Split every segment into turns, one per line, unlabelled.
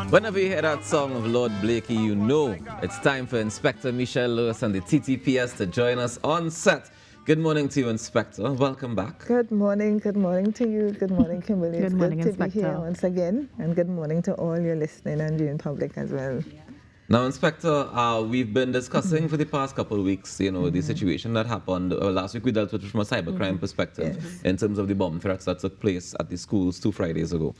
Whenever you hear that song of Lord Blakey, you know it's time for Inspector Michelle Lewis and the TTPS to join us on set. Good morning to you, Inspector. Welcome back.
Good morning to you. Good morning, Kimberly.
Good morning,
it's good
Inspector.
to be here once again, and good morning to all your listening and viewing public as well.
Now, Inspector, we've been discussing for the past couple of weeks, the situation that happened. Last week we dealt with it from a cybercrime perspective in terms of the bomb threats that took place at the schools 2 Fridays ago.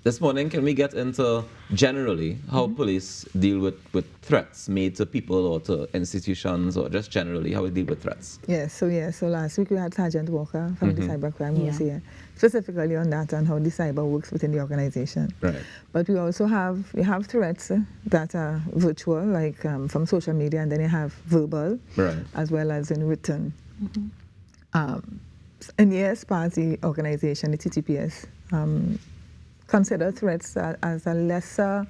This morning, can we get into generally how police deal with threats made to people or to institutions, or just generally how we deal with threats?
So last week we had Sergeant Walker from the cybercrime who was here, specifically on that and how the cyber works within the organization.
Right.
But we also have threats that are virtual, like from social media, and then you have verbal,
right,
as well as in written. And yes, part of the organization, the TTPS, consider threats as a lesser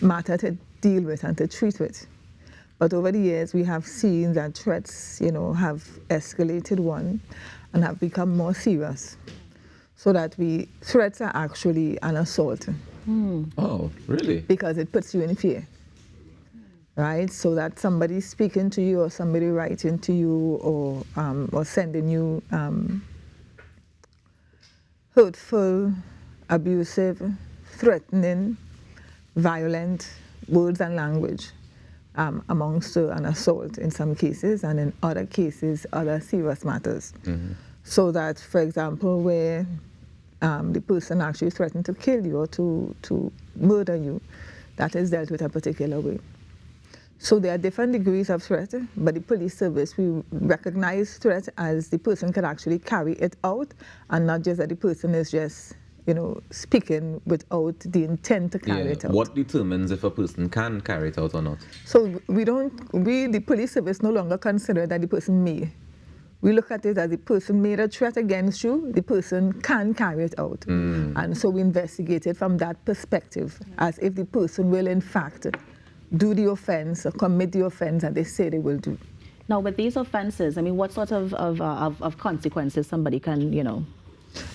matter to deal with and to treat with. But over the years, we have seen that threats, have escalated one and have become more serious. So that threats are actually an assault.
Oh, really?
Because it puts you in fear. Right? So that somebody speaking to you or somebody writing to you or sending you hurtful, abusive, threatening, violent words and language amounts to an assault in some cases, and in other cases, other serious matters. So that, for example, where the person actually threatened to kill you or to murder you, that is dealt with a particular way. So there are different degrees of threat, but the police service, we recognize threat as the person can actually carry it out, and not just that the person is just, speaking without the intent to carry it out.
What determines if a person can carry it out or not?
So the police service no longer consider that the person may. We look at it as the person made a threat against you, the person can carry it out. And so we investigate it from that perspective, as if the person will in fact do the offense or commit the offense that they say they will do.
Now, with these offenses, what sort of consequences somebody can,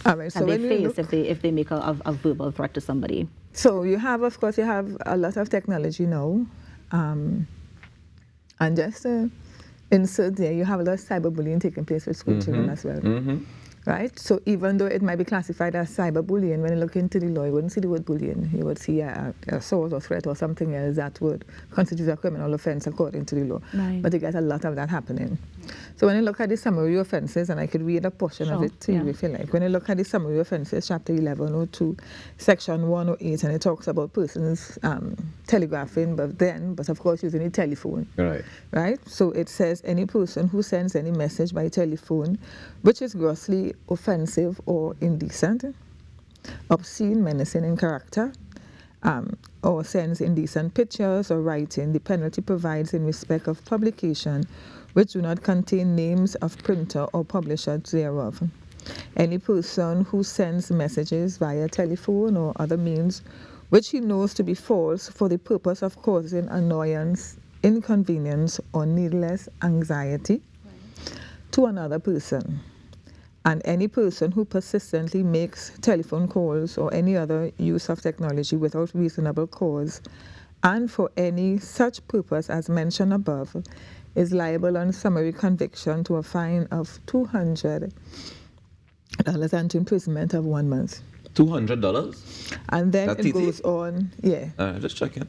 all right, so
they face if they make a verbal threat to somebody?
So you have a lot of technology now, and just insert there, you have a lot of cyberbullying taking place with school children as well. Right? So even though it might be classified as cyberbullying, when you look into the law, you wouldn't see the word bullying. You would see assault or threat or something else that would constitute a criminal offense according to the law.
Right.
But you get a lot of that happening. So when you look at the summary offenses, and I could read a portion of it to you if you like. When you look at the summary offenses, chapter 1102, section 108, and it talks about persons telegraphing, but of course using a telephone. Right? So it says any person who sends any message by telephone which is grossly offensive or indecent, obscene, menacing in character, or sends indecent pictures or writing, the penalty provides in respect of publication which do not contain names of printer or publisher thereof. Any person who sends messages via telephone or other means which he knows to be false for the purpose of causing annoyance, inconvenience, or needless anxiety to another person. And any person who persistently makes telephone calls or any other use of technology without reasonable cause and for any such purpose as mentioned above is liable on summary conviction to a fine of $200 and to imprisonment of 1 month.
$200?
And then it goes on,
just checking.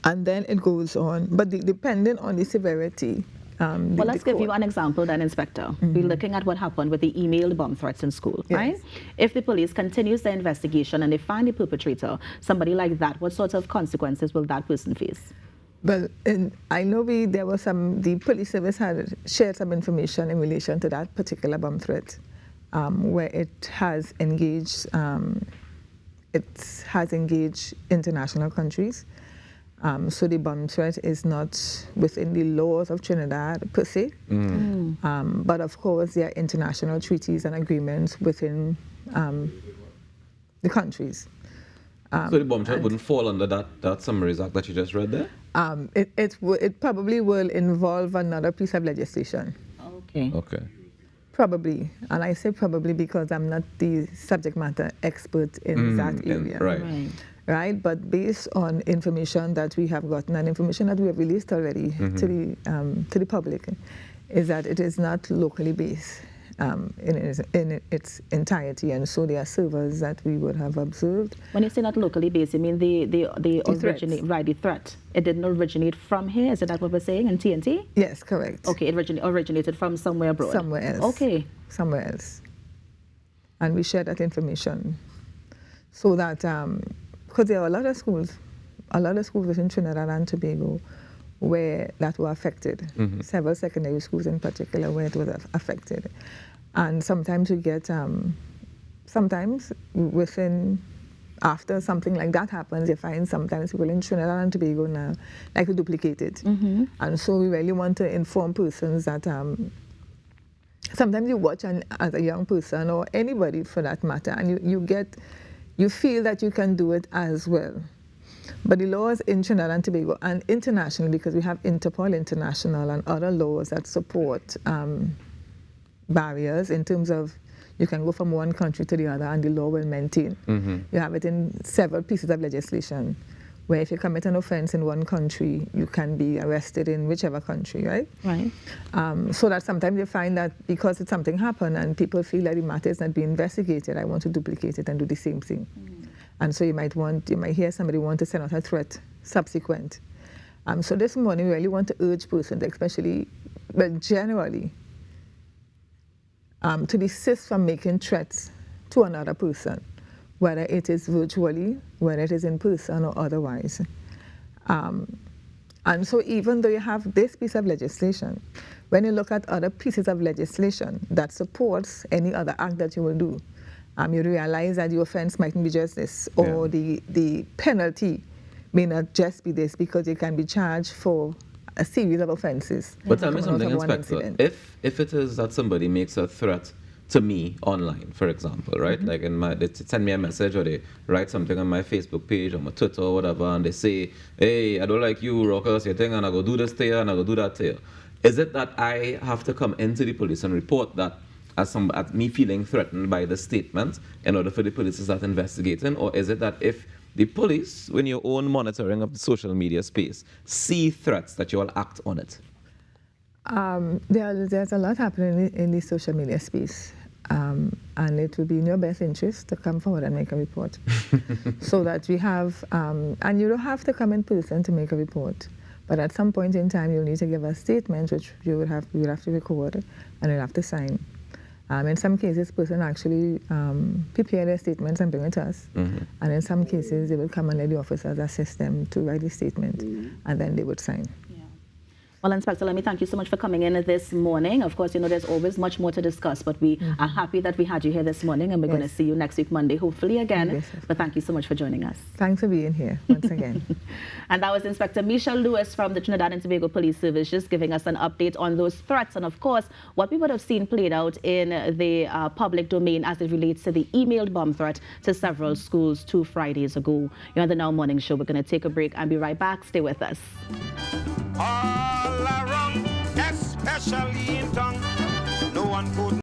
And then it goes on, but depending on the severity.
Well, let's give you an example then, Inspector. We're looking at what happened with the emailed bomb threats in school, right? If the police continues their investigation and they find the perpetrator, somebody like that, what sort of consequences will that person face?
Well, I know the police service had shared some information in relation to that particular bomb threat, where it has engaged international countries. So the bomb threat is not within the laws of Trinidad per se, but of course there are international treaties and agreements within the countries.
So the bomb threat wouldn't fall under that Summaries Act that you just read there?
It probably will involve another piece of legislation.
Okay.
Probably, and I say probably because I'm not the subject matter expert in that area. Right, but based on information that we have gotten and information that we have released already to the public, is that it is not locally based in its entirety, and so there are servers that we would have observed.
When you say not locally based, you mean the originate, right? The threat. It didn't originate from here. Is that what we're saying in TNT?
Yes, correct.
Okay, it originated from somewhere abroad.
Somewhere else.
Okay.
Somewhere else, and we share that information so that. Because there are a lot of schools within Trinidad and Tobago where that were affected. Several secondary schools in particular where it was affected. And sometimes we get, sometimes after something like that happens, you find sometimes people in Trinidad and Tobago now like to duplicate it. And so we really want to inform persons that sometimes you watch as a young person or anybody for that matter, and you feel that you can do it as well. But the laws in Trinidad and Tobago and internationally, because we have Interpol International and other laws that support barriers in terms of you can go from one country to the other and the law will maintain. You have it in several pieces of legislation where if you commit an offense in one country, you can be arrested in whichever country, right?
Right.
So that sometimes you find that because something happened and people feel that the matter is not being investigated, I want to duplicate it and do the same thing. And so you might hear somebody want to send out a threat subsequent. So this morning we really want to urge persons, especially, but generally, to desist from making threats to another person, whether it is virtually, whether it is in person or otherwise. And so even though you have this piece of legislation, when you look at other pieces of legislation that supports any other act that you will do, you realize that the offense mightn't be just this, or the penalty may not just be this, because you can be charged for a series of offenses.
But tell me something, Inspector. If it is that somebody makes a threat to me online, for example, right? Like they send me a message or they write something on my Facebook page or my Twitter or whatever, and they say, hey, I don't like you, Rockers, you think, and I go do this to you and I go do that to you. Is it that I have to come into the police and report that as me feeling threatened by the statement in order for the police to start investigating? Or is it that if the police, when your own monitoring of the social media space, see threats, that you all act on it?
There's a lot happening in the social media space, and it will be in your best interest to come forward and make a report. So that we have, and you don't have to come in person to make a report, but at some point in time you'll need to give a statement which you would have to record and you'll have to sign. In some cases, person actually prepare their statements and bring it to us. And in some cases, they will come and let the officers assist them to write the statement, and then they would sign.
Well, Inspector, let me thank you so much for coming in this morning. Of course, you know, there's always much more to discuss, but we are happy that we had you here this morning, and we're going to see you next week, Monday, hopefully again. But thank you so much for joining us.
Thanks for being here once again.
And that was Inspector Michelle Lewis from the Trinidad and Tobago Police Service, just giving us an update on those threats and, of course, what we would have seen played out in the public domain as it relates to the emailed bomb threat to several schools 2 Fridays ago. You're on the Now Morning Show. We're going to take a break and be right back. Stay with us.
All around, especially in town, no one could